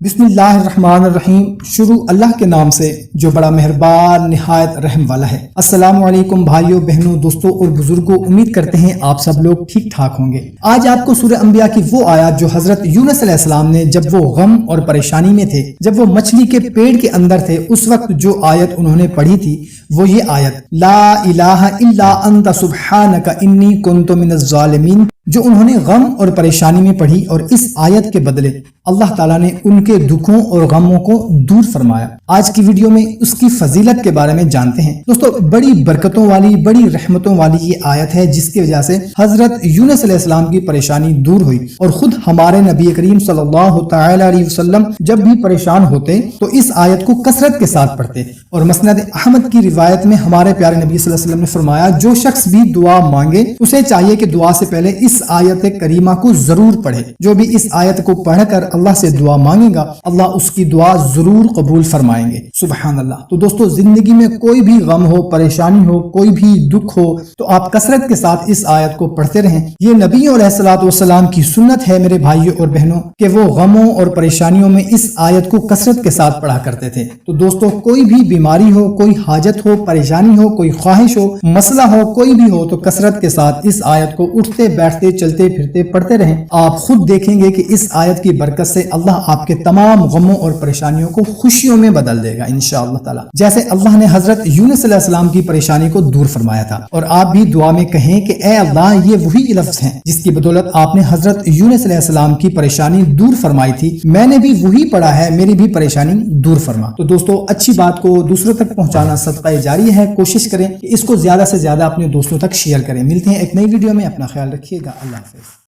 بسم اللہ الرحمن الرحیم۔ شروع اللہ کے نام سے جو بڑا مہربان نہایت رحم والا ہے۔ السلام علیکم بھائیوں بہنوں دوستوں اور بزرگوں، امید کرتے ہیں آپ سب لوگ ٹھیک ٹھاک ہوں گے۔ آج آپ کو سورہ انبیاء کی وہ آیات جو حضرت یونس علیہ السلام نے جب وہ غم اور پریشانی میں تھے، جب وہ مچھلی کے پیڑ کے اندر تھے، اس وقت جو آیت انہوں نے پڑھی تھی وہ یہ آیت لا الہ الا انت سبحانک انی کنت من الظالمین، جو انہوں نے غم اور پریشانی میں پڑھی، اور اس آیت کے بدلے اللہ تعالیٰ نے ان کے دکھوں اور غموں کو دور فرمایا۔ آج کی ویڈیو میں اس کی فضیلت کے بارے میں جانتے ہیں۔ دوستو، بڑی برکتوں والی، بڑی رحمتوں والی یہ آیت ہے، جس کی وجہ سے حضرت یونس علیہ السلام کی پریشانی دور ہوئی، اور خود ہمارے نبی کریم صلی اللہ تعالی علیہ وسلم جب بھی پریشان ہوتے تو اس آیت کو کثرت کے ساتھ پڑھتے، اور مسند احمد کی روایت میں ہمارے پیارے نبی صلی اللہ علیہ وسلم نے فرمایا، جو شخص بھی دعا مانگے اسے چاہیے کہ دعا سے پہلے اس آیت کریمہ کو ضرور پڑھے۔ جو بھی اس آیت کو پڑھ کر اللہ سے دعا مانگے گا، اللہ اس کی دعا ضرور قبول فرمائیں گے۔ سبحان اللہ۔ تو دوستو، زندگی میں کوئی بھی غم ہو، پریشانی ہو، کوئی بھی دکھ ہو، تو آپ کثرت کے ساتھ اس آیت کو پڑھتے رہیں۔ یہ نبیوں علیہ الصلوۃ والسلام کی سنت ہے میرے بھائیوں اور بہنوں، کہ وہ غموں اور پریشانیوں میں اس آیت کو کثرت کے ساتھ پڑھا کرتے تھے۔ تو دوستو، کوئی بھی بیماری ہو، کوئی حاجت ہو، پریشانی ہو، کوئی خواہش ہو، مسئلہ ہو، کوئی بھی ہو، تو کثرت کے ساتھ اس آیت کو اٹھتے بیٹھتے چلتے پھرتے پڑھتے رہیں۔ آپ خود دیکھیں گے کہ اس آیت کی برکت سے اللہ آپ کے تمام غموں اور پریشانیوں کو خوشیوں میں بدل دے گا انشاءاللہ تعالی، جیسے اللہ نے حضرت یونس علیہ السلام کی پریشانی کو دور فرمایا تھا۔ اور آپ بھی دعا میں کہیں کہ اے اللہ، یہ وہی لفظ ہیں جس کی بدولت آپ نے حضرت یونس علیہ السلام کی پریشانی دور فرمائی تھی، میں نے بھی وہی پڑھا ہے، میری بھی پریشانی دور فرما۔ تو دوستو، اچھی بات کو دوسروں تک پہنچانا صدقہ جاری ہے۔ کوشش کریں کہ اس کو زیادہ سے زیادہ اپنے دوستوں تک شیئر کریں۔ ملتے ہیں ایک نئی ویڈیو میں، اپنا خیال رکھیے گا۔ اللہ حافظ۔